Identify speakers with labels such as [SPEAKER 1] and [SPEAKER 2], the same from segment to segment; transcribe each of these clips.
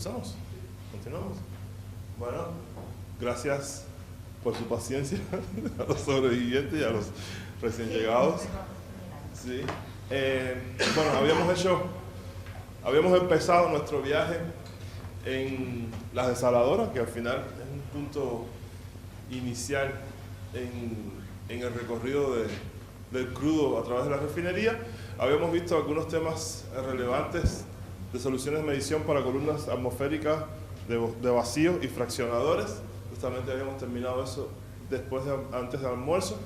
[SPEAKER 1] Empezamos, continuamos. Bueno, gracias por su paciencia a los sobrevivientes y a los recién llegados. Sí. Bueno, habíamos empezado nuestro viaje en las desaladoras, que al final es un punto inicial en el recorrido del crudo a través de la refinería. Habíamos visto algunos temas relevantes de soluciones de medición para columnas atmosféricas de vacío y fraccionadores. Justamente habíamos terminado eso antes del almuerzo.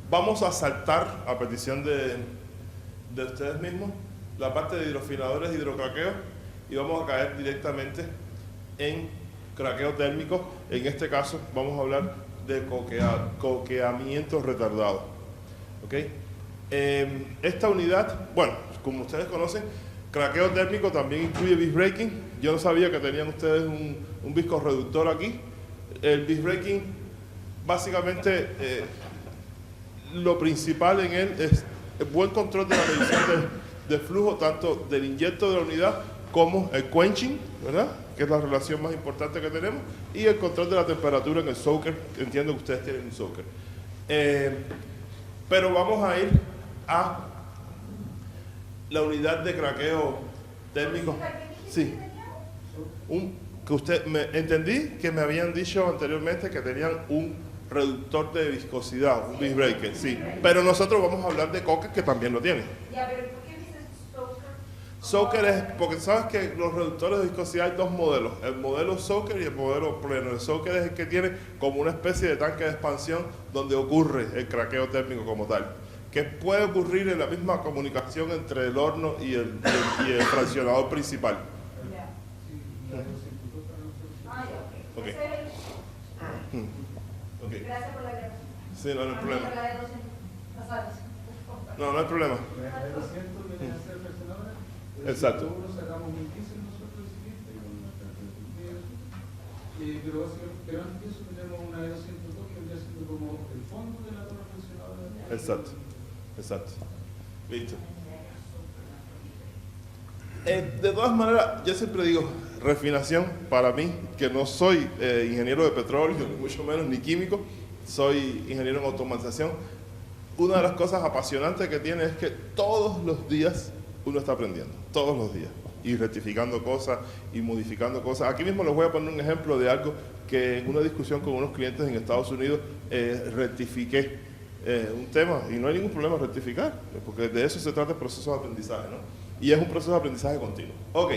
[SPEAKER 1] Vamos a saltar, a petición de ustedes mismos, la parte de hidrofinadores y hidrocraqueos, y vamos a caer directamente en craqueo térmico. En este caso vamos a hablar de coqueamiento retardado. ¿Okay? Esta unidad, bueno, como ustedes conocen, craqueo térmico también incluye visbreaking. Yo no sabía que tenían ustedes un viscorreductor aquí. El visbreaking, básicamente, lo principal en él es el buen control de la medición de flujo, tanto del inyecto de la unidad como el quenching, ¿verdad?, que es la relación más importante que tenemos, y el control de la temperatura en el soaker. Entiendo que ustedes tienen un soaker. Pero vamos a ir a la unidad de craqueo térmico. Sí. Entendí que me habían dicho anteriormente que tenían un reductor de viscosidad, un visbreaker, sí. Pero nosotros vamos a hablar de coque, que también lo tiene.
[SPEAKER 2] Ya, pero ¿por qué dices soaker?
[SPEAKER 1] Soaker es, porque sabes que los reductores de viscosidad hay dos modelos, el modelo soaker y el modelo pleno. El soaker es el que tiene como una especie de tanque de expansión donde ocurre el craqueo térmico como tal, que puede ocurrir en la misma comunicación entre el horno y el fraccionador principal.
[SPEAKER 2] Ya.
[SPEAKER 1] Okay. Okay.
[SPEAKER 2] Gracias por la guerra.
[SPEAKER 1] Sí, no hay problema. No hay problema. Exacto.
[SPEAKER 3] Pero antes de eso tenemos una E202 que vendría siendo como el fondo de la torre fraccionadora.
[SPEAKER 1] Exacto. Listo. De todas maneras, yo siempre digo, refinación, para mí, que no soy ingeniero de petróleo, ni mucho menos, ni químico, soy ingeniero en automatización. Una de las cosas apasionantes que tiene es que todos los días uno está aprendiendo, todos los días, y rectificando cosas y modificando cosas. Aquí mismo les voy a poner un ejemplo de algo que en una discusión con unos clientes en Estados Unidos rectifiqué un tema, y no hay ningún problema en rectificar, porque de eso se trata el proceso de aprendizaje, ¿no? Y es un proceso de aprendizaje continuo. Ok,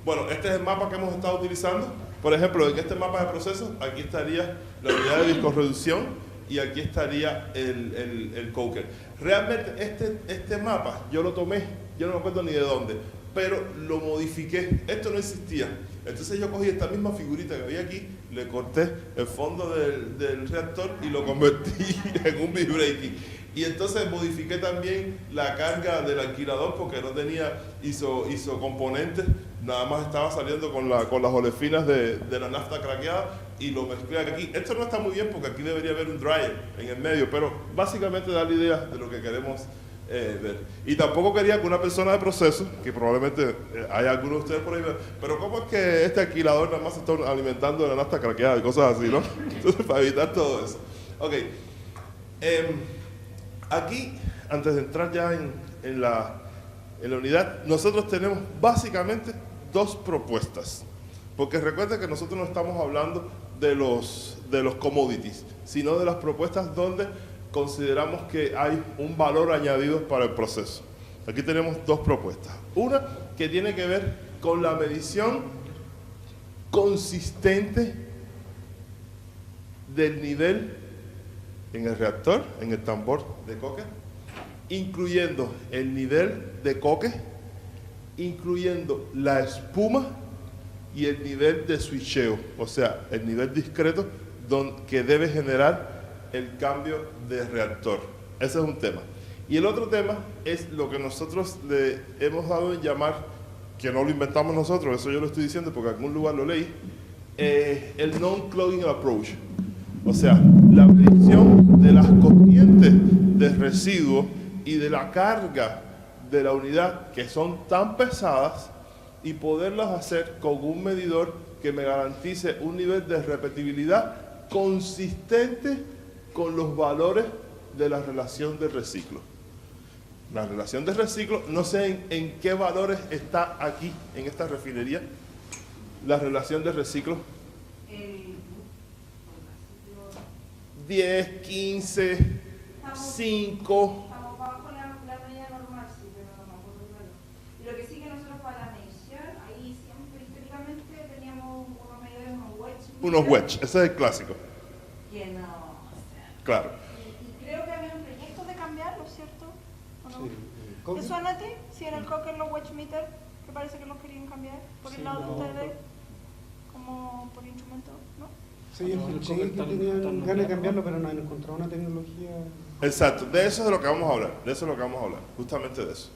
[SPEAKER 1] bueno, este es el mapa que hemos estado utilizando. Por ejemplo, en este mapa de procesos, aquí estaría la unidad de viscorreducción y aquí estaría el coker. Realmente este mapa yo lo tomé, yo no me acuerdo ni de dónde, pero lo modifiqué. Esto no existía. Entonces yo cogí esta misma figurita que había aquí, le corté el fondo del reactor y lo convertí en un visbreaking. Y entonces modifiqué también la carga del alquilador porque no tenía isocomponentes, nada más estaba saliendo con las olefinas de la nafta craqueada y lo mezclé aquí. Esto no está muy bien porque aquí debería haber un dryer en el medio, pero básicamente da la idea de lo que queremos ver. Y tampoco quería que una persona de proceso, que probablemente hay algunos de ustedes por ahí, pero ¿cómo es que este alquilador nada más se está alimentando de la nafta craqueada y cosas así, ¿no? Entonces, para evitar todo eso. Ok. Aquí, antes de entrar ya en la unidad, nosotros tenemos básicamente dos propuestas. Porque recuerda que nosotros no estamos hablando de los commodities, sino de las propuestas donde consideramos que hay un valor añadido para el proceso. Aquí tenemos dos propuestas. Una que tiene que ver con la medición consistente del nivel en el reactor, en el tambor de coque, incluyendo el nivel de coque, incluyendo la espuma y el nivel de switcheo, o sea, el nivel discreto que debe generar el cambio de reactor. Ese es un tema. Y el otro tema es lo que nosotros le hemos dado en llamar, que no lo inventamos nosotros, eso yo lo estoy diciendo porque en algún lugar lo leí, el non-clogging approach. O sea, la medición de las corrientes de residuos y de la carga de la unidad que son tan pesadas y poderlas hacer con un medidor que me garantice un nivel de repetibilidad consistente con los valores de la relación de reciclo. La relación de reciclo, no sé en qué valores está aquí en esta refinería, la relación de reciclo. 10, 15, 5.
[SPEAKER 2] Estamos bajo la medida normal, sí, pero no me acuerdo el valor. Y lo que sí que nosotros para la medición, ahí siempre históricamente teníamos unos medidores,
[SPEAKER 1] Unos wedge, ese es el clásico.
[SPEAKER 2] Que no, o sea.
[SPEAKER 1] Claro.
[SPEAKER 2] Y creo que había un proyecto de cambiarlo, ¿cierto? ¿O no?
[SPEAKER 4] Sí,
[SPEAKER 2] ¿Te suena a ti? Si era el Cocker los wedge meter, que parece que los querían cambiar por el
[SPEAKER 4] Sí,
[SPEAKER 2] lado de
[SPEAKER 4] no,
[SPEAKER 2] ustedes, como por instrumento, ¿no?
[SPEAKER 4] Sí, yo escuché que tenían ganas de cambiarlo, pero no han encontrado una tecnología.
[SPEAKER 1] Exacto, de eso es de lo que vamos a hablar, justamente de eso.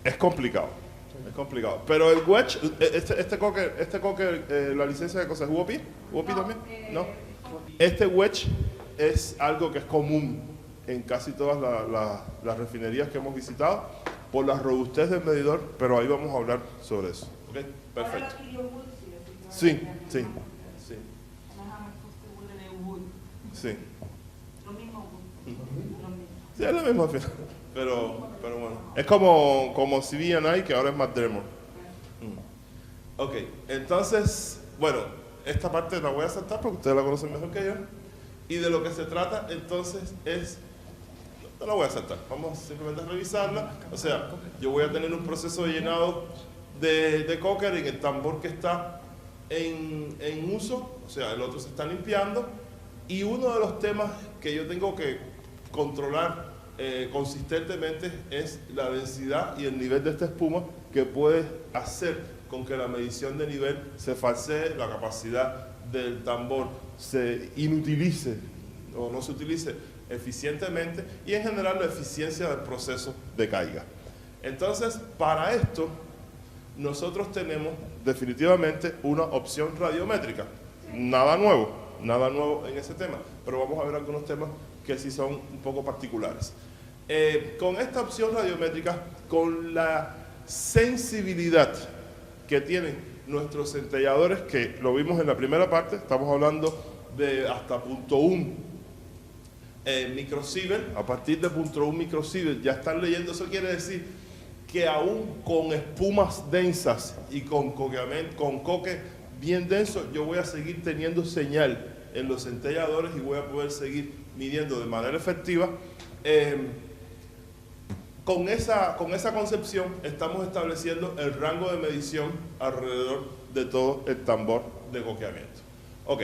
[SPEAKER 1] Es complicado, es complicado. Pero el wedge, este cocker, la licencia de cosas, ¿UOP? ¿UOP
[SPEAKER 2] No,
[SPEAKER 1] también? No. Este wedge es algo que es común en casi todas las refinerías que hemos visitado por la robustez del medidor, pero ahí vamos a hablar sobre eso. ¿Ok? Perfecto. Sí, sí, sí. Sí. Sí, es lo mismo al final. Pero bueno. Es como CB&I, que ahora es McDermott. Ok, entonces, bueno, esta parte la voy a saltar porque ustedes la conocen mejor que yo. Y de lo que se trata entonces es, no la voy a saltar, vamos simplemente a revisarla. O sea, yo voy a tener un proceso de llenado de cocker en el tambor que está en uso, o sea, el otro se está limpiando. Y uno de los temas que yo tengo que controlar consistentemente es la densidad y el nivel de esta espuma, que puede hacer con que la medición de nivel se falsee, la capacidad del tambor se inutilice o no se utilice eficientemente, y en general la eficiencia del proceso decaiga. Entonces, para esto nosotros tenemos definitivamente una opción radiométrica. Nada nuevo en ese tema, pero vamos a ver algunos temas que sí son un poco particulares. Con esta opción radiométrica, con la sensibilidad que tienen nuestros centelladores, que lo vimos en la primera parte, estamos hablando de hasta 0.1 microsievert, a partir de 0.1 microsievert ya están leyendo. Eso quiere decir que aún con espumas densas y con coque bien denso, yo voy a seguir teniendo señal en los centelladores y voy a poder seguir midiendo de manera efectiva. Con esa concepción estamos estableciendo el rango de medición alrededor de todo el tambor de coqueamiento. Ok,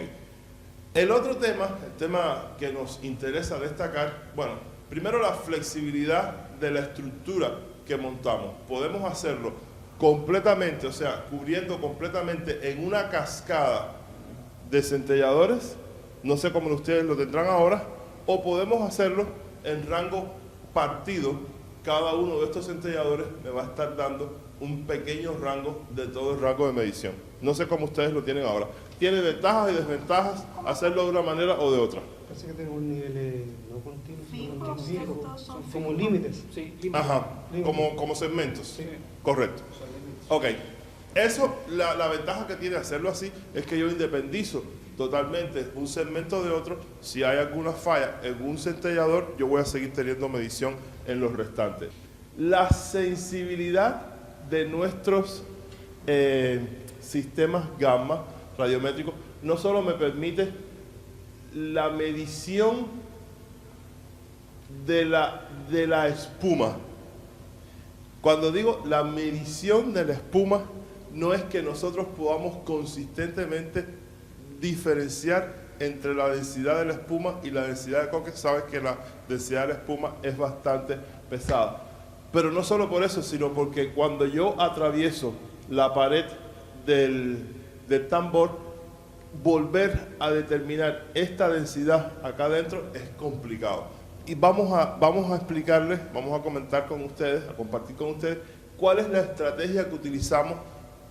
[SPEAKER 1] el otro tema, el tema que nos interesa destacar, bueno, primero la flexibilidad de la estructura que montamos. Podemos hacerlo completamente, o sea, cubriendo completamente en una cascada de centelladores, no sé cómo ustedes lo tendrán ahora, o podemos hacerlo en rango partido. Cada uno de estos centelladores me va a estar dando un pequeño rango de todo el rango de medición. No sé cómo ustedes lo tienen ahora. Tiene ventajas y desventajas hacerlo de una manera o de otra.
[SPEAKER 4] Parece que tenemos un nivel no continuo,
[SPEAKER 2] Fijos,
[SPEAKER 4] son como límites.
[SPEAKER 3] Sí,
[SPEAKER 1] Ajá,
[SPEAKER 4] límites.
[SPEAKER 1] como segmentos.
[SPEAKER 4] Sí.
[SPEAKER 1] Correcto. Ok. Eso, la ventaja que tiene hacerlo así es que yo independizo totalmente un segmento de otro. Si hay alguna falla en un centellador, yo voy a seguir teniendo medición en los restantes. La sensibilidad de nuestros sistemas gamma radiométricos no solo me permite la medición de la espuma. Cuando digo la medición de la espuma, no es que nosotros podamos consistentemente diferenciar entre la densidad de la espuma y la densidad de coque. Sabes que la densidad de la espuma es bastante pesada. Pero no solo por eso, sino porque cuando yo atravieso la pared del tambor, volver a determinar esta densidad acá adentro es complicado. Y vamos a explicarles, vamos a comentar con ustedes, a compartir con ustedes cuál es la estrategia que utilizamos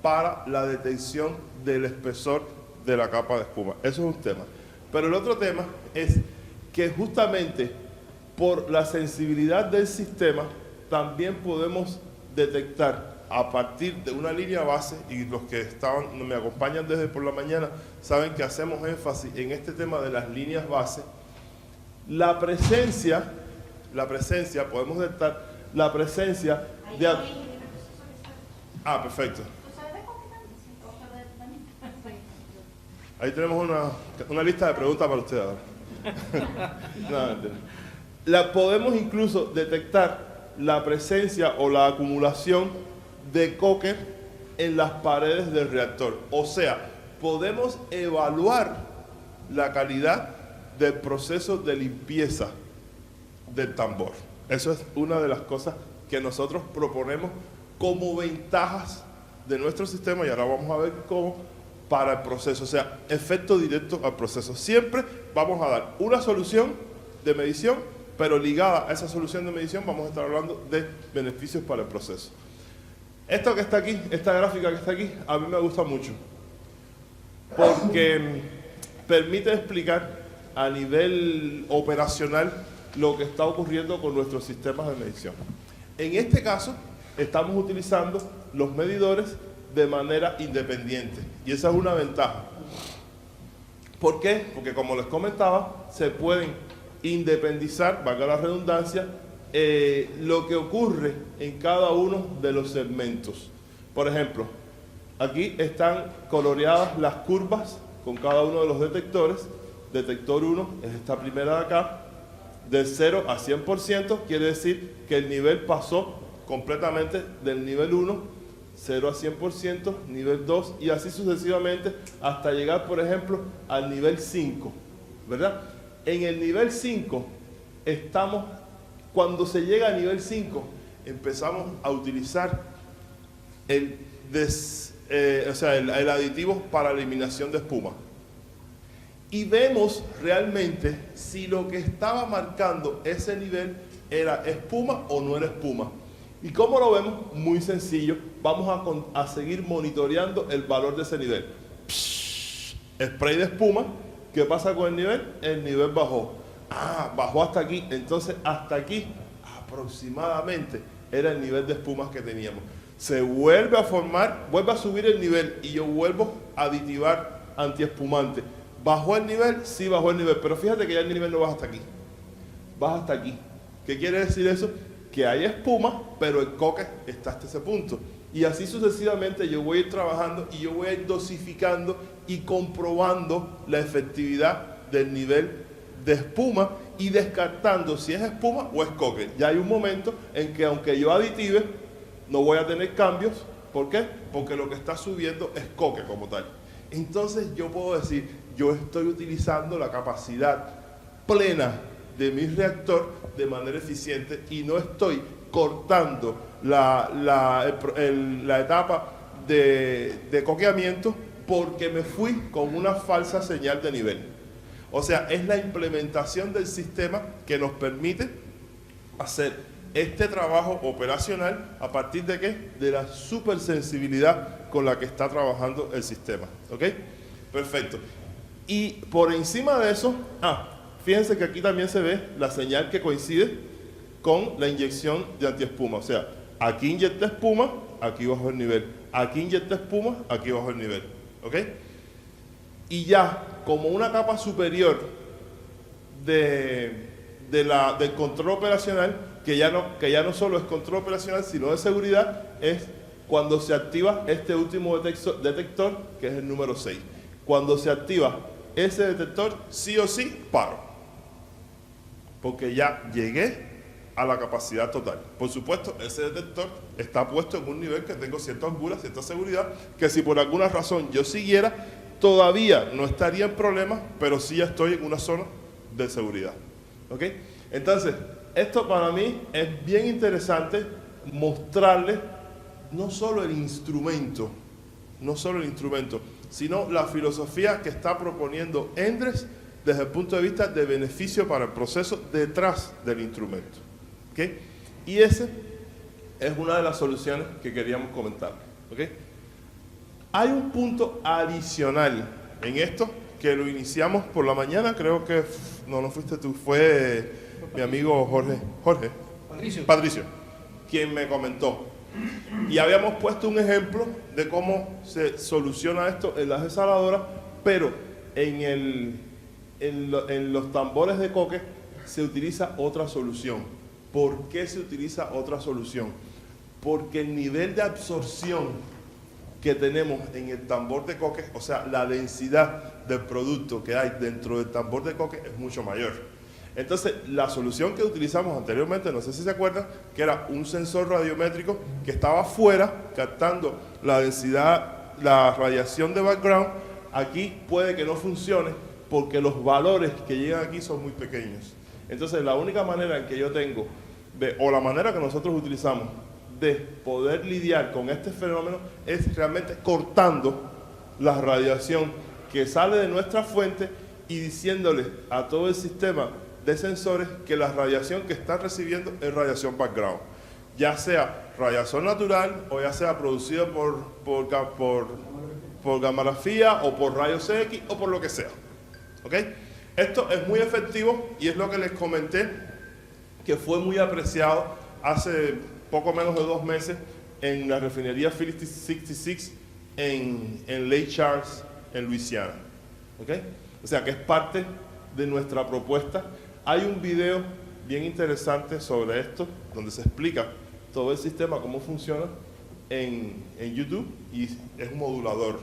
[SPEAKER 1] para la detección del espesor de la capa de espuma. Eso es un tema. Pero el otro tema es que justamente por la sensibilidad del sistema también podemos detectar a partir de una línea base, y los que me acompañan desde por la mañana saben que hacemos énfasis en este tema de las líneas base. La presencia, podemos detectar la presencia de... Ah, perfecto. Ahí tenemos una lista de preguntas para usted ahora. No, podemos incluso detectar la presencia o la acumulación de coque en las paredes del reactor. O sea, podemos evaluar la calidad del proceso de limpieza del tambor. Eso es una de las cosas que nosotros proponemos como ventajas de nuestro sistema, y ahora vamos a ver cómo para el proceso, o sea, efecto directo al proceso. Siempre vamos a dar una solución de medición, pero ligada a esa solución de medición vamos a estar hablando de beneficios para el proceso. Esto que está aquí, esta gráfica que está aquí, a mí me gusta mucho, porque permite explicar a nivel operacional lo que está ocurriendo con nuestros sistemas de medición. En este caso, estamos utilizando los medidores de manera independiente, y esa es una ventaja. ¿Por qué? Porque, como les comentaba, se pueden independizar, valga la redundancia, lo que ocurre en cada uno de los segmentos. Por ejemplo, aquí están coloreadas las curvas con cada uno de los detectores. Detector 1 es esta primera de acá, de 0 a 100%, quiere decir que el nivel pasó completamente del nivel 1, 0 a 100%, nivel 2, y así sucesivamente hasta llegar, por ejemplo, al nivel 5, ¿verdad? En el nivel 5 estamos, cuando se llega al nivel 5, empezamos a utilizar el aditivo para eliminación de espuma. Y vemos realmente si lo que estaba marcando ese nivel era espuma o no era espuma. ¿Y cómo lo vemos? Muy sencillo. Vamos a seguir monitoreando el valor de ese nivel. Spray de espuma. ¿Qué pasa con el nivel? El nivel bajó. Ah, bajó hasta aquí. Entonces, hasta aquí aproximadamente era el nivel de espumas que teníamos. Se vuelve a formar, vuelve a subir el nivel y yo vuelvo a aditivar antiespumante. ¿Bajó el nivel? Sí, bajó el nivel. Pero fíjate que ya el nivel no baja hasta aquí. Baja hasta aquí. ¿Qué quiere decir eso? Que hay espuma, pero el coque está hasta ese punto. Y así sucesivamente yo voy a ir trabajando y yo voy a ir dosificando y comprobando la efectividad del nivel de espuma y descartando si es espuma o es coque. Ya hay un momento en que, aunque yo aditive, no voy a tener cambios. ¿Por qué? Porque lo que está subiendo es coque como tal. Entonces yo puedo decir, yo estoy utilizando la capacidad plena de mi reactor de manera eficiente y no estoy cortando la etapa de coqueamiento porque me fui con una falsa señal de nivel. O sea, es la implementación del sistema que nos permite hacer este trabajo operacional a partir de ¿qué? De la supersensibilidad con la que está trabajando el sistema. ¿Ok? Perfecto. Y por encima de eso, fíjense que aquí también se ve la señal que coincide con la inyección de antiespuma. O sea, aquí inyecté espuma, aquí bajó el nivel. Aquí inyecté espuma, aquí bajó el nivel. ¿Ok? Y ya, como una capa superior del control operacional, que ya no solo es control operacional, sino de seguridad, es cuando se activa este último detector, que es el número 6. Cuando se activa ese detector, sí o sí, paro. Porque ya llegué a la capacidad total. Por supuesto, ese detector está puesto en un nivel que tengo cierta holgura, cierta seguridad, que si por alguna razón yo siguiera, todavía no estaría en problemas, pero sí ya estoy en una zona de seguridad. ¿Ok? Entonces, esto para mí es bien interesante mostrarles no solo el instrumento, sino la filosofía que está proponiendo Endres desde el punto de vista de beneficio para el proceso detrás del instrumento. ¿Okay? Y ese es una de las soluciones que queríamos comentar. ¿Okay? Hay un punto adicional en esto que lo iniciamos por la mañana, creo que no fuiste tú, fue mi amigo Patricio, quien me comentó. Y habíamos puesto un ejemplo de cómo se soluciona esto en las desaladoras, pero en los tambores de coque se utiliza otra solución. ¿Por qué se utiliza otra solución? Porque el nivel de absorción que tenemos en el tambor de coque, o sea, la densidad del producto que hay dentro del tambor de coque es mucho mayor. Entonces, la solución que utilizamos anteriormente, no sé si se acuerdan, que era un sensor radiométrico que estaba afuera captando la densidad, la radiación de background, aquí puede que no funcione porque los valores que llegan aquí son muy pequeños. Entonces, la única manera en que yo tengo, o la manera que nosotros utilizamos de poder lidiar con este fenómeno es realmente cortando la radiación que sale de nuestra fuente y diciéndole a todo el sistema de sensores que la radiación que están recibiendo es radiación background, ya sea radiación natural o ya sea producida por gammagrafía o por rayos X o por lo que sea. ¿Ok? Esto es muy efectivo y es lo que les comenté que fue muy apreciado hace poco menos de 2 meses en la refinería Phillips 66 en Lake Charles, en Luisiana. ¿Ok? O sea que es parte de nuestra propuesta. Hay un video bien interesante sobre esto, donde se explica todo el sistema, cómo funciona en YouTube, y es un modulador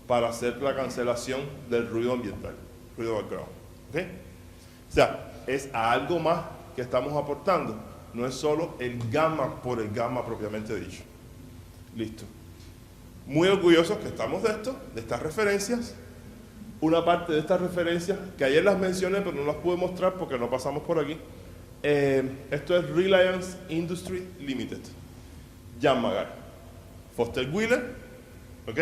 [SPEAKER 1] para hacer la cancelación del ruido ambiental, ruido background. ¿Okay? O sea, es algo más que estamos aportando, no es solo el gamma por el gamma propiamente dicho. Listo. Muy orgullosos que estamos de esto, de estas referencias. Una parte de estas referencias, que ayer las mencioné, pero no las pude mostrar porque no pasamos por aquí. Esto es Reliance Industry Limited. Jan Magar. Foster Wheeler. ¿Ok?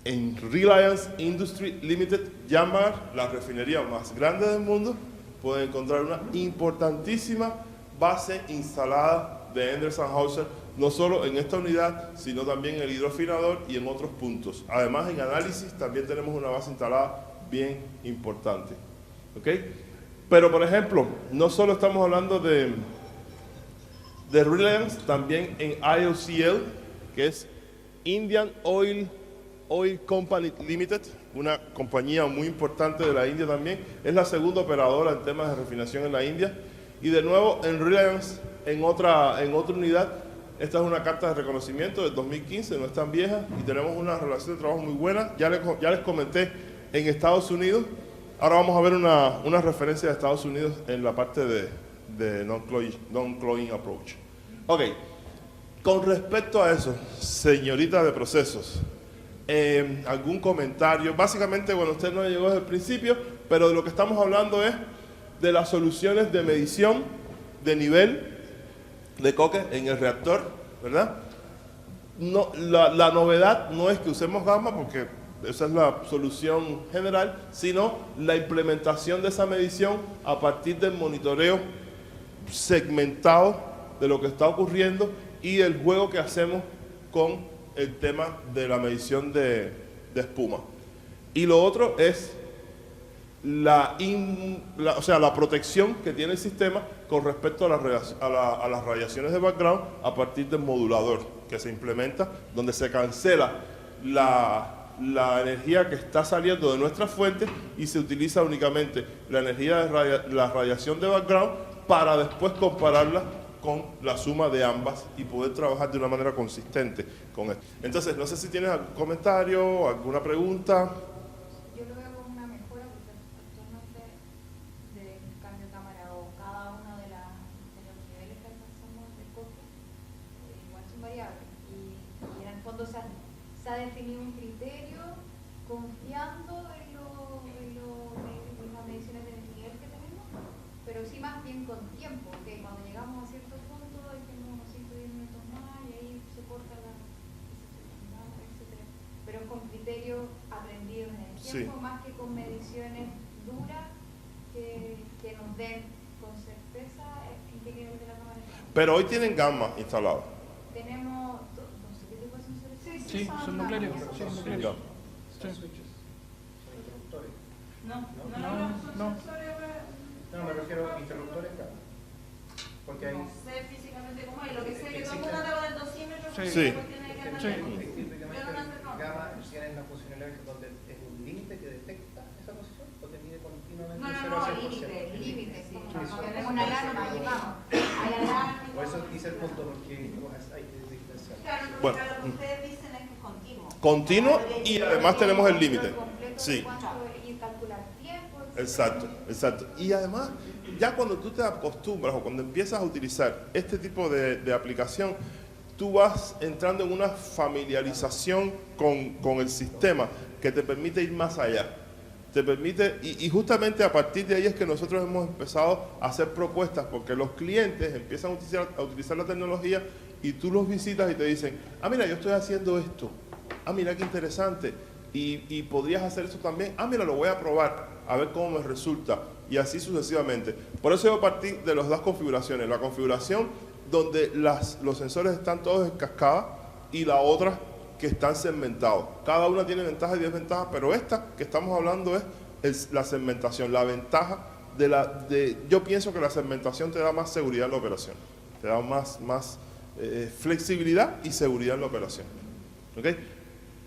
[SPEAKER 1] En Reliance Industry Limited, Jan Magar, la refinería más grande del mundo, pueden encontrar una importantísima base instalada de Endress & Hauser, no solo en esta unidad, sino también en el hidroafinador y en otros puntos. Además, en análisis también tenemos una base instalada bien importante. ¿Ok? Pero, por ejemplo, no solo estamos hablando de Reliance, también en IOCL, que es Indian Oil Company Limited, una compañía muy importante de la India también. Es la segunda operadora en temas de refinación en la India. Y de nuevo, en Reliance, en otra unidad. Esta es una carta de reconocimiento del 2015, no es tan vieja, y tenemos una relación de trabajo muy buena. Ya les comenté en Estados Unidos. Ahora vamos a ver una referencia de Estados Unidos en la parte de non-cloying approach. Ok, con respecto a eso, señorita de procesos, ¿algún comentario? Básicamente, bueno, usted no llegó desde el principio, pero de lo que estamos hablando es de las soluciones de medición de nivel de coque en el reactor, ¿verdad? No, la novedad no es que usemos gamma, porque esa es la solución general, sino la implementación de esa medición a partir del monitoreo segmentado de lo que está ocurriendo y el juego que hacemos con el tema de la medición de espuma. Y lo otro es la protección que tiene el sistema con respecto a las radiaciones de background a partir del modulador que se implementa, donde se cancela la energía que está saliendo de nuestra fuente y se utiliza únicamente la energía de la radiación de background para después compararla con la suma de ambas y poder trabajar de una manera consistente con esto. Entonces, no sé si tienes algún comentario, alguna pregunta.
[SPEAKER 2] Yo lo veo como una mejora porque actualmente del cambio de cámara o cada uno de los niveles que alcanzamos de coque igual son variables y en el fondo se ha definido un criterio confiando en las mediciones del nivel que tenemos, pero sí más bien con tiempo, que cuando llegamos a cierto punto hay que unos 5 o 10 minutos más y ahí se corta etcétera. Pero es con criterio aprendido en el tiempo, sí, más que con mediciones duras que nos den con certeza en qué nivel de la cámara estamos.
[SPEAKER 1] Pero hoy tienen gamma instalado.
[SPEAKER 2] Tenemos, no sé qué tipo de sensores.
[SPEAKER 3] Sí, son nucleares.
[SPEAKER 2] No,
[SPEAKER 3] me refiero a interruptores.
[SPEAKER 5] Porque hay...
[SPEAKER 2] No sé físicamente cómo es, lo que sé es que todo el
[SPEAKER 5] Existe.
[SPEAKER 2] mundo anda con el dosímetro, porque
[SPEAKER 1] Sí.
[SPEAKER 2] la cuestión es que anda
[SPEAKER 4] Sí.
[SPEAKER 2] lejos.
[SPEAKER 5] Científicamente,
[SPEAKER 2] Yo no ando, no.
[SPEAKER 5] gamma tiene una funcionalidad donde es un límite que detecta esa posición o te mide continuamente
[SPEAKER 2] No,
[SPEAKER 5] un
[SPEAKER 2] no,
[SPEAKER 5] 0 a
[SPEAKER 2] no,
[SPEAKER 5] 100%.
[SPEAKER 2] límite, sí.
[SPEAKER 5] Sí,
[SPEAKER 2] Cuando
[SPEAKER 5] eso.
[SPEAKER 2] tenemos una alarma, ahí vamos. Hay alarma.
[SPEAKER 5] Por eso quise el punto, porque hay que diferenciar.
[SPEAKER 2] Claro, porque
[SPEAKER 1] Bueno.
[SPEAKER 2] lo que ustedes dicen es que es continuo.
[SPEAKER 1] Continuo y además tenemos el límite. Sí.
[SPEAKER 2] Y calcular tiempo.
[SPEAKER 1] Exacto, exacto. Y además, ya cuando tú te acostumbras o cuando empiezas a utilizar este tipo de aplicación, tú vas entrando en una familiarización con el sistema que te permite ir más allá. Te permite, y justamente a partir de ahí es que nosotros hemos empezado a hacer propuestas, porque los clientes empiezan a utilizar la tecnología y tú los visitas y te dicen, ah, mira, yo estoy haciendo esto, ah, mira qué interesante, y podrías hacer eso también, ah, mira, lo voy a probar, a ver cómo me resulta, y así sucesivamente. Por eso yo partí de las dos configuraciones, la configuración donde los sensores están todos en cascada y la otra que están segmentados. Cada una tiene ventajas y desventajas, pero esta que estamos hablando es la segmentación. La ventaja yo pienso que la segmentación te da más seguridad en la operación, te da más flexibilidad y seguridad en la operación. ¿Ok?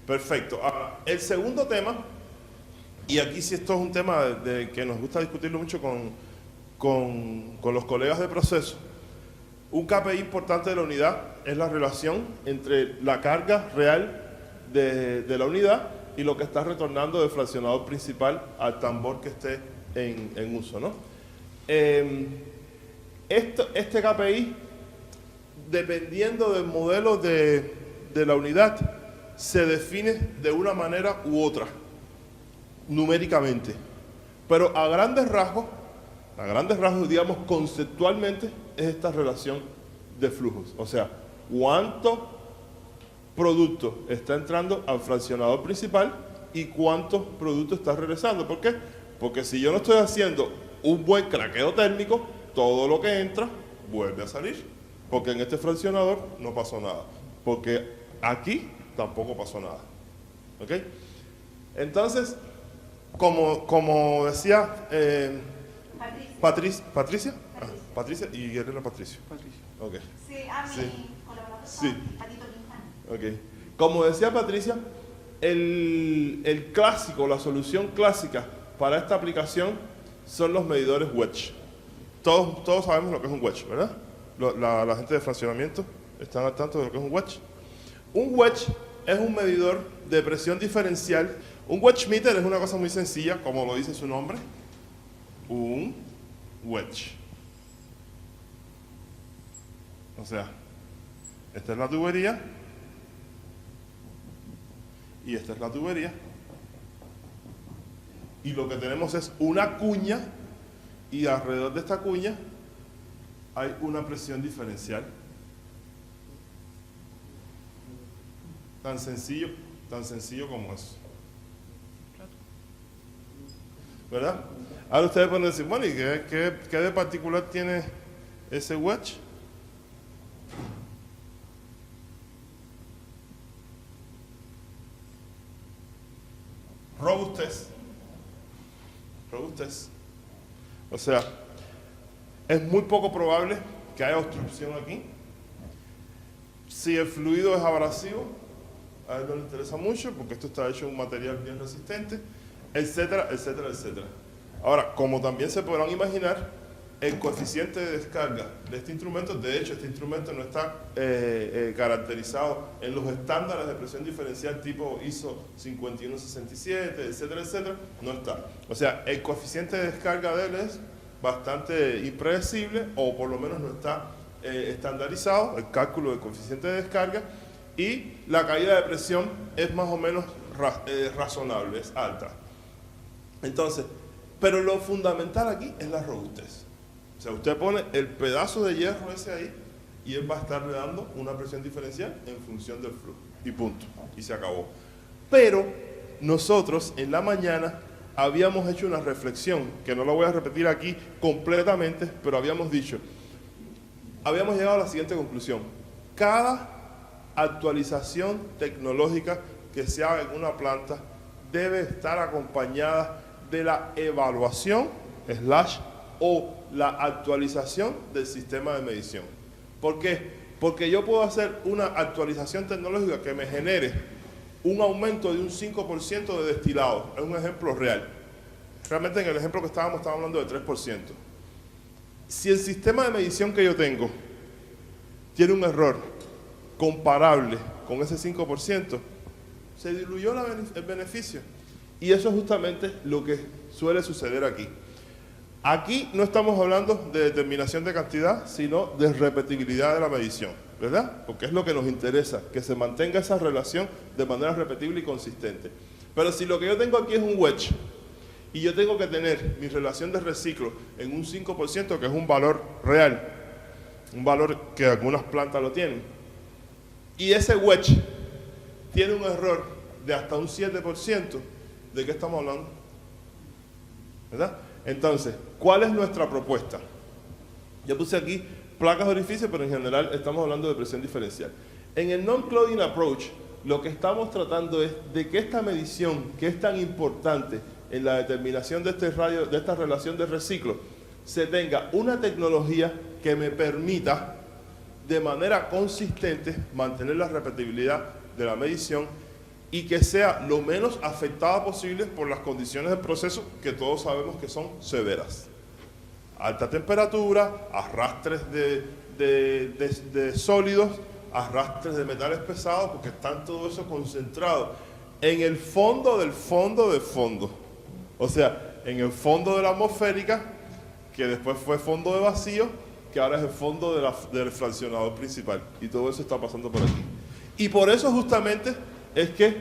[SPEAKER 1] Perfecto. Ahora, el segundo tema, y aquí sí esto es un tema que nos gusta discutirlo mucho con los colegas de proceso. Un KPI importante de la unidad es la relación entre la carga real de la unidad y lo que está retornando del fraccionador principal al tambor que esté en uso, ¿no? Este KPI, dependiendo del modelo de la unidad, se define de una manera u otra, numéricamente. Pero a grandes rasgos, digamos, conceptualmente, es esta relación de flujos. O sea, cuánto producto está entrando al fraccionador principal y cuánto producto está regresando. ¿Por qué? Porque si yo no estoy haciendo un buen craqueo térmico, todo lo que entra vuelve a salir. Porque en este fraccionador no pasó nada. Porque aquí tampoco pasó nada. ¿Ok? Entonces, como decía Patricia y Guerrero Patricio. Ok.
[SPEAKER 2] Sí, a mi
[SPEAKER 1] Sí.
[SPEAKER 2] colaborador,
[SPEAKER 1] Sí.
[SPEAKER 2] Patito Quintana.
[SPEAKER 1] Ok. Como decía Patricia, el clásico, la solución clásica para esta aplicación son los medidores wedge. Todos sabemos lo que es un wedge, ¿verdad? La gente de fraccionamiento están al tanto de lo que es un wedge. Un wedge es un medidor de presión diferencial. Un wedge meter es una cosa muy sencilla, como lo dice su nombre. Un wedge. O sea, esta es la tubería y esta es la tubería. Y lo que tenemos es una cuña y alrededor de esta cuña hay una presión diferencial. Tan sencillo como eso. ¿Verdad? Ahora ustedes pueden decir, bueno, ¿y qué de particular tiene ese wedge? Robustez. O sea, es muy poco probable que haya obstrucción aquí. Si el fluido es abrasivo, a él no le interesa mucho porque esto está hecho de un material bien resistente, etcétera, etcétera, etcétera. Ahora, como también se podrán imaginar, el coeficiente de descarga de este instrumento, de hecho este instrumento no está caracterizado en los estándares de presión diferencial tipo ISO 5167, etcétera, etcétera, no está. O sea, el coeficiente de descarga de él es bastante impredecible o por lo menos no está estandarizado, el cálculo del coeficiente de descarga, y la caída de presión es más o menos razonable, es alta. Entonces, pero lo fundamental aquí es la robustez. O sea, usted pone el pedazo de hierro ese ahí y él va a estarle dando una presión diferencial en función del flujo. Y punto. Y se acabó. Pero nosotros en la mañana habíamos hecho una reflexión, que no la voy a repetir aquí completamente, pero habíamos llegado a la siguiente conclusión. Cada actualización tecnológica que se haga en una planta debe estar acompañada de la evaluación / o la actualización del sistema de medición. ¿Por qué? Porque yo puedo hacer una actualización tecnológica que me genere un aumento de un 5% de destilado. Es un ejemplo real. Realmente en el ejemplo que estábamos hablando de 3%. Si el sistema de medición que yo tengo tiene un error comparable con ese 5%, se diluyó el beneficio. Y eso es justamente lo que suele suceder aquí. Aquí no estamos hablando de determinación de cantidad, sino de repetibilidad de la medición, ¿verdad? Porque es lo que nos interesa, que se mantenga esa relación de manera repetible y consistente. Pero si lo que yo tengo aquí es un wedge, y yo tengo que tener mi relación de reciclo en un 5%, que es un valor real, un valor que algunas plantas lo tienen, y ese wedge tiene un error de hasta un 7%, ¿de qué estamos hablando? ¿Verdad? Entonces, ¿cuál es nuestra propuesta? Yo puse aquí placas de orificio, pero en general estamos hablando de presión diferencial. En el non-clouding approach, lo que estamos tratando es de que esta medición, que es tan importante en la determinación de esta relación de reciclo, se tenga una tecnología que me permita de manera consistente mantener la repetibilidad de la medición y que sea lo menos afectada posible por las condiciones del proceso que todos sabemos que son severas. Alta temperatura, arrastres de sólidos, arrastres de metales pesados, porque están todo eso concentrado en el fondo del fondo del fondo. O sea, en el fondo de la atmosférica, que después fue fondo de vacío, que ahora es el fondo del fraccionador principal. Y todo eso está pasando por aquí. Y por eso justamente es que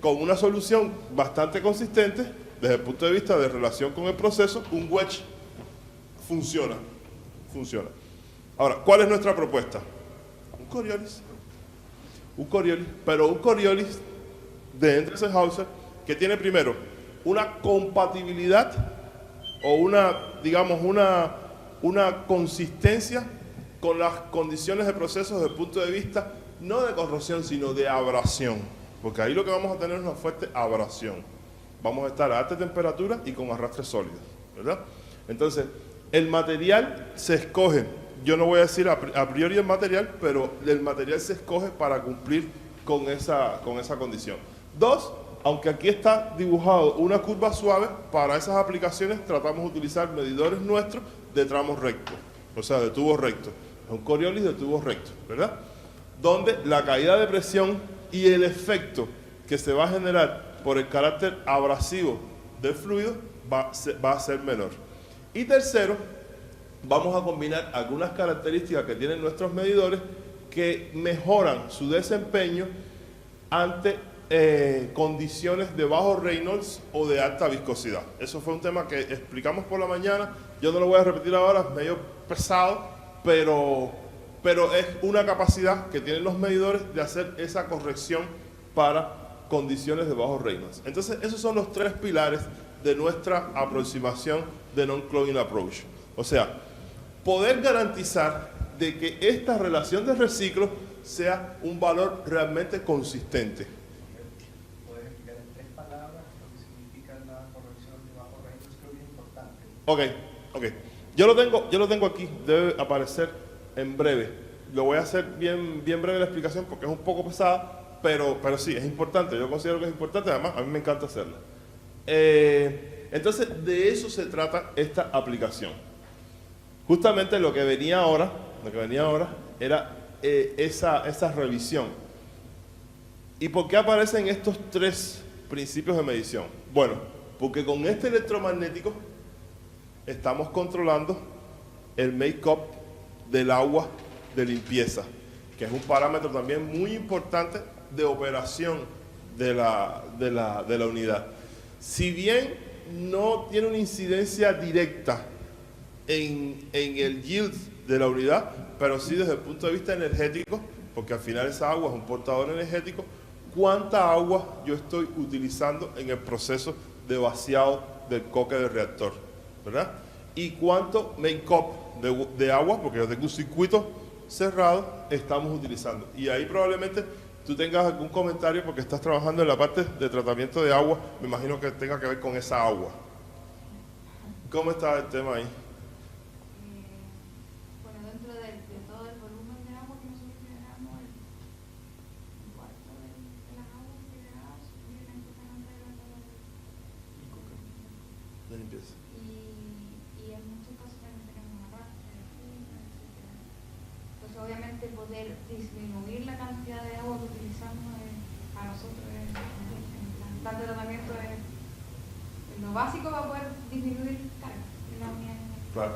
[SPEAKER 1] con una solución bastante consistente, desde el punto de vista de relación con el proceso, un wedge funciona. Ahora, ¿cuál es nuestra propuesta? Un Coriolis, pero un Coriolis de Endress-Hauser que tiene primero una compatibilidad o una consistencia con las condiciones de proceso desde el punto de vista no de corrosión, sino de abrasión. Porque ahí lo que vamos a tener es una fuerte abrasión. Vamos a estar a alta temperatura y con arrastres sólidos, ¿verdad? Entonces, el material se escoge, yo no voy a decir a priori el material, pero el material se escoge para cumplir con esa condición. Dos, aunque aquí está dibujado una curva suave, para esas aplicaciones tratamos de utilizar medidores nuestros de tramos rectos, o sea, de tubos rectos. Es un Coriolis de tubos rectos, ¿verdad? Donde la caída de presión y el efecto que se va a generar por el carácter abrasivo del fluido va a ser menor. Y tercero, vamos a combinar algunas características que tienen nuestros medidores que mejoran su desempeño ante condiciones de bajo Reynolds o de alta viscosidad. Eso fue un tema que explicamos por la mañana, yo no lo voy a repetir ahora, es medio pesado, pero es una capacidad que tienen los medidores de hacer esa corrección para condiciones de bajo Reynolds. Entonces, esos son los tres pilares de nuestra aproximación de non-clouding approach. O sea, poder garantizar de que esta relación de reciclo sea un valor realmente consistente.
[SPEAKER 5] ¿Puedes explicar en 3 palabras lo que significa la corrección de bajo Reynolds? Creo que es importante.
[SPEAKER 1] Ok. Yo lo tengo aquí, debe aparecer en breve. Lo voy a hacer bien breve la explicación porque es un poco pesada, pero sí, es importante. Yo considero que es importante, además a mí me encanta hacerla. Entonces, de eso se trata esta aplicación. Justamente lo que venía ahora era esa revisión. ¿Y por qué aparecen estos 3 principios de medición? Bueno, porque con este electromagnético estamos controlando el make-up del agua de limpieza, que es un parámetro también muy importante de operación de la unidad. Si bien no tiene una incidencia directa en el yield de la unidad, pero sí desde el punto de vista energético, porque al final esa agua es un portador energético, cuánta agua yo estoy utilizando en el proceso de vaciado del coque del reactor, ¿verdad? Y cuánto make-up de agua, porque yo tengo un circuito cerrado, estamos utilizando. Y ahí probablemente tú tengas algún comentario porque estás trabajando en la parte de tratamiento de agua, me imagino que tenga que ver con esa agua. ¿Cómo está el tema ahí? limpieza.
[SPEAKER 2] Y en muchos casos también tenemos una parte de fibra, etc. Pues obviamente poder disminuir la cantidad de agua que utilizamos a nosotros en el plan de tratamiento es lo básico para poder disminuir carga en la unidad.
[SPEAKER 1] Claro.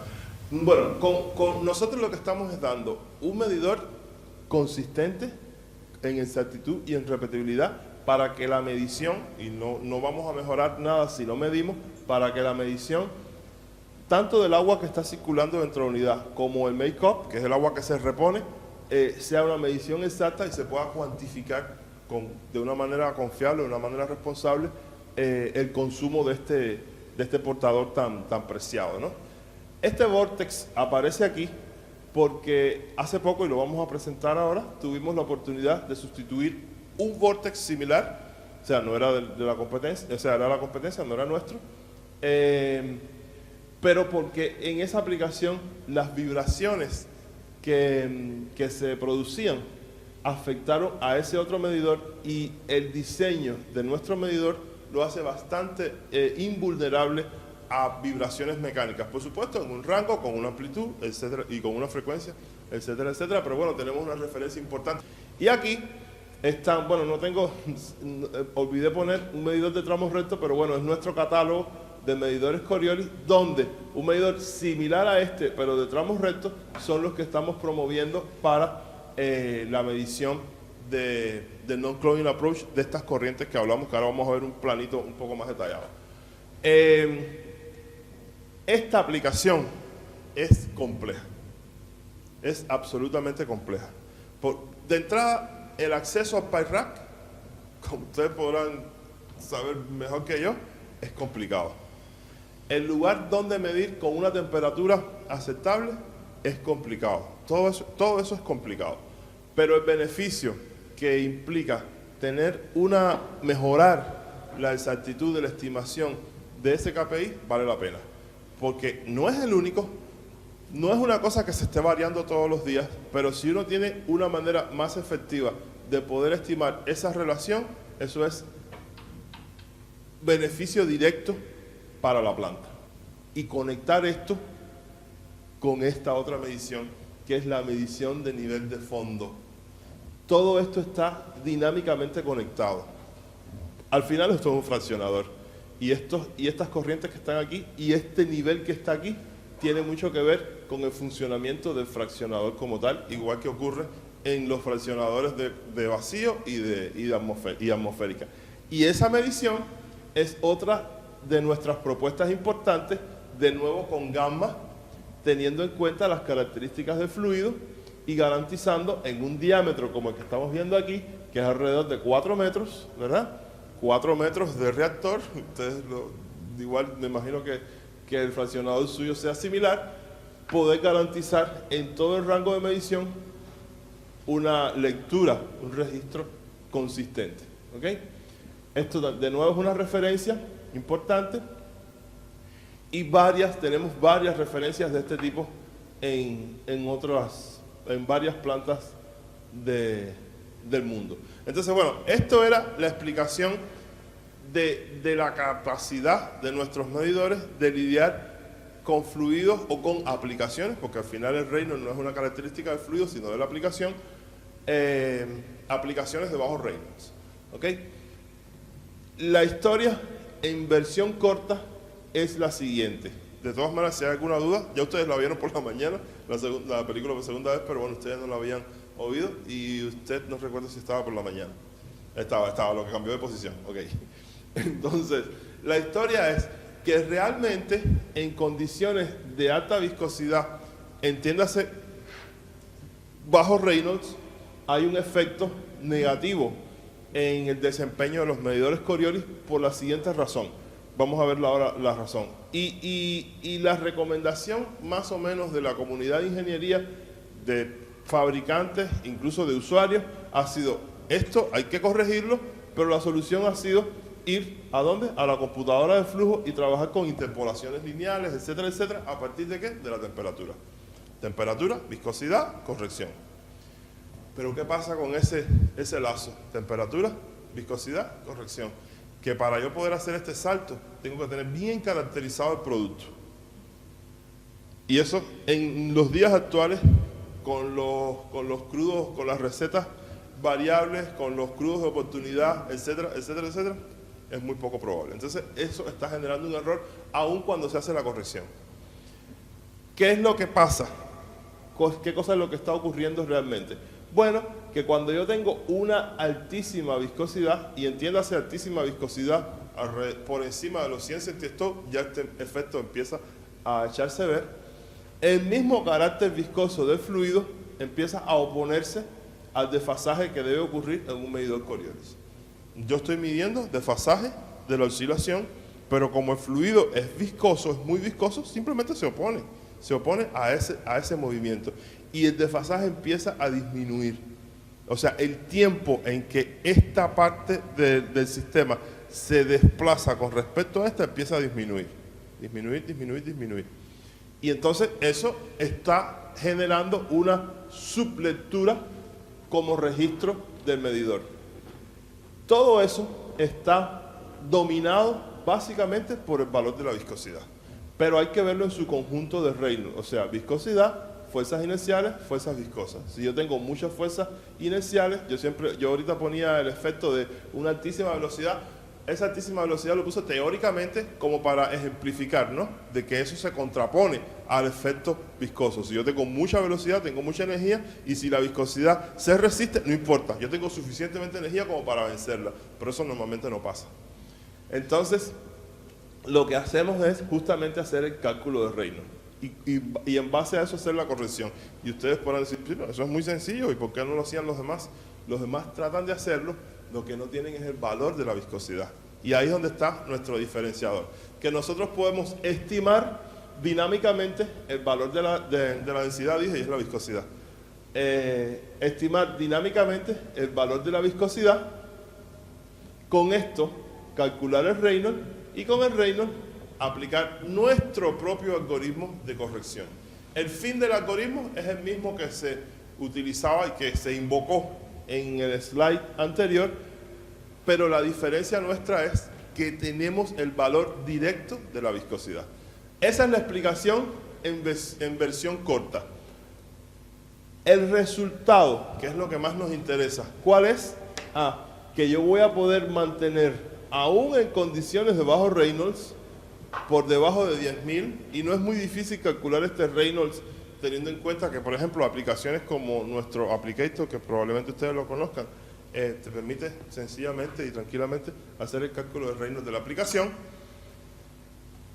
[SPEAKER 1] Bueno, con nosotros lo que estamos es dando un medidor consistente en exactitud y en repetibilidad para que la medición, y no vamos a mejorar nada si lo medimos, para que la medición tanto del agua que está circulando dentro de la unidad como el make-up, que es el agua que se repone, sea una medición exacta y se pueda cuantificar de una manera confiable, de una manera responsable, el consumo de este portador tan preciado, ¿no? Este Vortex aparece aquí porque hace poco, y lo vamos a presentar ahora, tuvimos la oportunidad de sustituir un Vortex similar, o sea, no era de la competencia, o sea, era la competencia, no era nuestro, pero porque en esa aplicación las vibraciones que se producían afectaron a ese otro medidor y el diseño de nuestro medidor lo hace bastante invulnerable a vibraciones mecánicas, por supuesto en un rango, con una amplitud, etcétera, y con una frecuencia, etcétera, etcétera, pero bueno, tenemos una referencia importante. Y aquí están, bueno, olvidé poner un medidor de tramos rectos, pero bueno, es nuestro catálogo de medidores Coriolis, donde un medidor similar a este, pero de tramos rectos, son los que estamos promoviendo para la medición del non-cloning approach de estas corrientes que hablamos, que ahora vamos a ver un planito un poco más detallado. Esta aplicación es compleja, es absolutamente compleja. De entrada, el acceso al pipe rack, como ustedes podrán saber mejor que yo, es complicado. El lugar donde medir con una temperatura aceptable es complicado. Todo eso es complicado. Pero el beneficio que implica mejorar la exactitud de la estimación de ese KPI vale la pena. Porque no es el único, no es una cosa que se esté variando todos los días, pero si uno tiene una manera más efectiva de poder estimar esa relación, eso es beneficio directo para la planta. Y conectar esto con esta otra medición, que es la medición de nivel de fondo. Todo esto está dinámicamente conectado. Al final esto es un fraccionador. Y estas corrientes que están aquí y este nivel que está aquí tiene mucho que ver con el funcionamiento del fraccionador como tal, igual que ocurre en los fraccionadores de vacío y atmosférica. Y esa medición es otra de nuestras propuestas importantes, de nuevo con gamma, teniendo en cuenta las características del fluido y garantizando en un diámetro como el que estamos viendo aquí, que es alrededor de 4 metros, ¿verdad? 4 metros de reactor, ustedes igual me imagino que el fraccionador suyo sea similar, poder garantizar en todo el rango de medición una lectura, un registro consistente. ¿Okay? Esto de nuevo es una referencia importante y tenemos varias referencias de este tipo en varias plantas del mundo. Entonces, bueno, esto era la explicación de la capacidad de nuestros medidores de lidiar con fluidos o con aplicaciones, porque al final el Reynolds no es una característica del fluido, sino de la aplicación, aplicaciones de bajo Reynolds. ¿Okay? La historia en versión corta es la siguiente. De todas maneras, si hay alguna duda, ya ustedes la vieron por la mañana, la película por segunda vez, pero bueno, ustedes no la habían oído y usted no recuerda si estaba por la mañana. Estaba, lo que cambió de posición. Ok. Entonces, la historia es que realmente en condiciones de alta viscosidad, entiéndase bajo Reynolds, hay un efecto negativo en el desempeño de los medidores Coriolis por la siguiente razón. Vamos a ver ahora la razón. Y la recomendación más o menos de la comunidad de ingeniería, de fabricantes, incluso de usuarios, ha sido esto, hay que corregirlo, pero la solución ha sido ir ¿a dónde? A la computadora de flujo y trabajar con interpolaciones lineales, etcétera, etcétera, ¿a partir de qué? De la temperatura. Temperatura, viscosidad, corrección. Pero ¿qué pasa con ese lazo? Temperatura, viscosidad, corrección. que para yo poder hacer este salto, tengo que tener bien caracterizado el producto. Y eso en los días actuales, con los crudos, con las recetas variables, con los crudos de oportunidad, etcétera, etcétera, etcétera, es muy poco probable. Entonces, eso está generando un error, aun cuando se hace la corrección. ¿Qué es lo que pasa? ¿Qué cosa es lo que está ocurriendo realmente? Bueno, que cuando yo tengo una altísima viscosidad, y entiéndase altísima viscosidad por encima de los 100 centímetros, ya este efecto empieza a echarse a ver, el mismo carácter viscoso del fluido empieza a oponerse al desfasaje que debe ocurrir en un medidor Coriolis. Yo estoy midiendo desfasaje de la oscilación, pero como el fluido es viscoso, es muy viscoso, simplemente se opone a ese movimiento. Y el desfasaje empieza a disminuir. O sea, el tiempo en que esta parte del sistema se desplaza con respecto a esta empieza a disminuir. Disminuir. Y entonces eso está generando una sublectura como registro del medidor. Todo eso está dominado básicamente por el valor de la viscosidad. Pero hay que verlo en su conjunto de Reynolds, o sea, viscosidad, fuerzas inerciales, fuerzas viscosas. Si yo tengo muchas fuerzas inerciales, yo ahorita ponía el efecto de una altísima velocidad. Esa altísima velocidad lo puse teóricamente como para ejemplificar, ¿no? De que eso se contrapone al efecto viscoso. Si yo tengo mucha velocidad, tengo mucha energía, y si la viscosidad se resiste, no importa. Yo tengo suficientemente energía como para vencerla, pero eso normalmente no pasa. Entonces, lo que hacemos es justamente hacer el cálculo de Reynolds y en base a eso hacer la corrección. Y ustedes podrán decir, pero eso es muy sencillo, ¿y por qué no lo hacían los demás? Los demás tratan de hacerlo, lo que no tienen es el valor de la viscosidad. Y ahí es donde está nuestro diferenciador. Que nosotros podemos estimar dinámicamente el valor de la densidad, dije, y es la viscosidad. Estimar dinámicamente el valor de la viscosidad. Con esto, calcular el Reynolds, y con el Reynolds aplicar nuestro propio algoritmo de corrección. El fin del algoritmo es el mismo que se utilizaba y que se invocó en el slide anterior, pero la diferencia nuestra es que tenemos el valor directo de la viscosidad. Esa es la explicación en versión corta. El resultado, que es lo que más nos interesa, ¿cuál es? Que yo voy a poder mantener, aún en condiciones de bajo Reynolds, por debajo de 10.000, y no es muy difícil calcular este Reynolds teniendo en cuenta que, por ejemplo, aplicaciones como nuestro Applicator, que probablemente ustedes lo conozcan, te permite sencillamente y tranquilamente hacer el cálculo de Reynolds de la aplicación.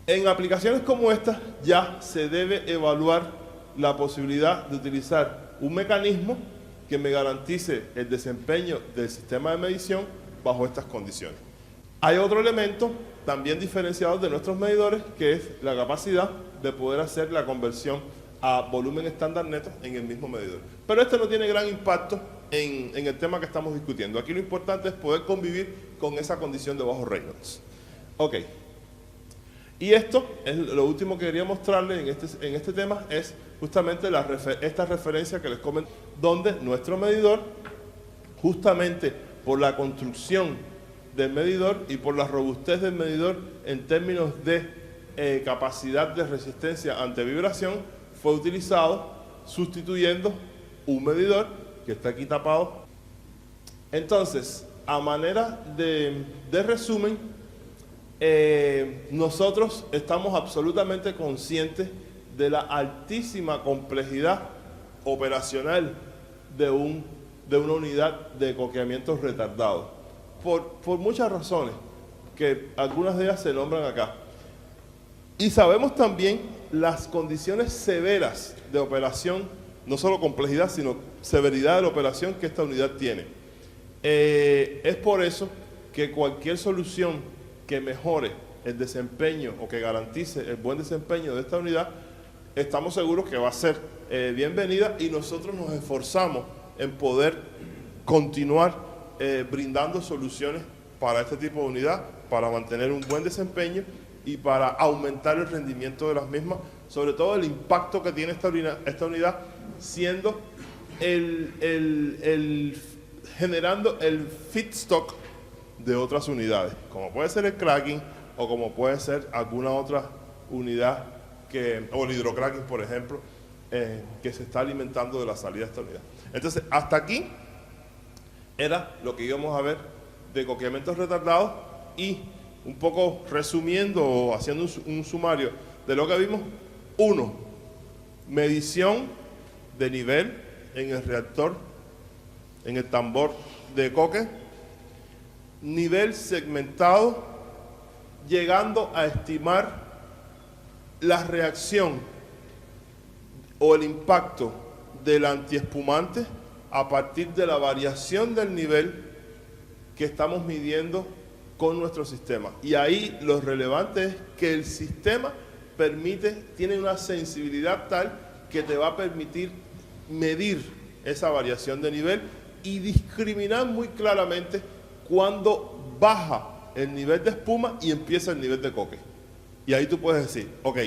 [SPEAKER 1] En aplicaciones como esta ya se debe evaluar la posibilidad de utilizar un mecanismo que me garantice el desempeño del sistema de medición bajo estas condiciones. Hay otro elemento también diferenciado de nuestros medidores, que es la capacidad de poder hacer la conversión a volumen estándar neto en el mismo medidor. Pero esto no tiene gran impacto en el tema que estamos discutiendo. Aquí lo importante es poder convivir con esa condición de bajo Reynolds. Ok. Y esto es lo último que quería mostrarles en este tema, es justamente esta referencia que les comento, donde nuestro medidor, justamente por la construcción del medidor y por la robustez del medidor en términos de capacidad de resistencia ante vibración, fue utilizado sustituyendo un medidor que está aquí tapado. Entonces, a manera de resumen, nosotros estamos absolutamente conscientes de la altísima complejidad operacional de una unidad de coqueamiento retardado, por muchas razones, que algunas de ellas se nombran acá. Y sabemos también las condiciones severas de operación, no solo complejidad, sino severidad de la operación que esta unidad tiene. Es por eso que cualquier solución que mejore el desempeño o que garantice el buen desempeño de esta unidad, estamos seguros que va a ser bienvenida, y nosotros nos esforzamos en poder continuar brindando soluciones para este tipo de unidad, para mantener un buen desempeño y para aumentar el rendimiento de las mismas, sobre todo el impacto que tiene esta unidad, siendo generando el feedstock de otras unidades, como puede ser el cracking o como puede ser alguna otra unidad, o el hidrocracking, por ejemplo, que se está alimentando de la salida de esta unidad. Entonces, hasta aquí era lo que íbamos a ver de coqueamientos retardados y un poco resumiendo o haciendo un sumario de lo que vimos. 1. Medición de nivel en el reactor, en el tambor de coque. Nivel segmentado, llegando a estimar la reacción o el impacto del antiespumante a partir de la variación del nivel que estamos midiendo con nuestro sistema. Y ahí lo relevante es que el sistema tiene una sensibilidad tal que te va a permitir medir esa variación de nivel y discriminar muy claramente cuando baja el nivel de espuma y empieza el nivel de coque. Y ahí tú puedes decir, ok,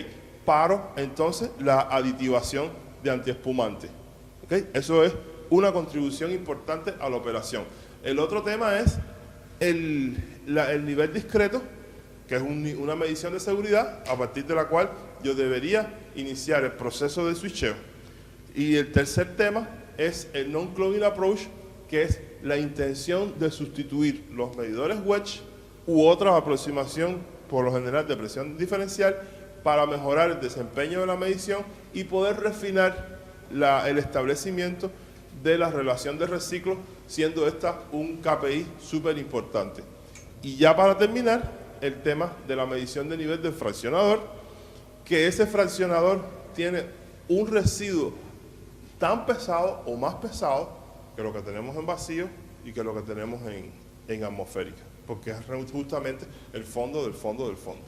[SPEAKER 1] paro entonces la aditivación de antiespumante. ¿Okay? Eso es una contribución importante a la operación. El otro tema es el nivel discreto, que es una medición de seguridad a partir de la cual yo debería iniciar el proceso de switcheo. Y el tercer tema es el non-clogging approach, que es la intención de sustituir los medidores wedge u otra aproximación, por lo general de presión diferencial, para mejorar el desempeño de la medición y poder refinar el establecimiento de la relación de reciclo, siendo esta un KPI súper importante. Y ya para terminar, el tema de la medición de nivel del fraccionador, que ese fraccionador tiene un residuo tan pesado o más pesado que lo que tenemos en vacío y que lo que tenemos en atmosférica, porque es justamente el fondo del fondo del fondo.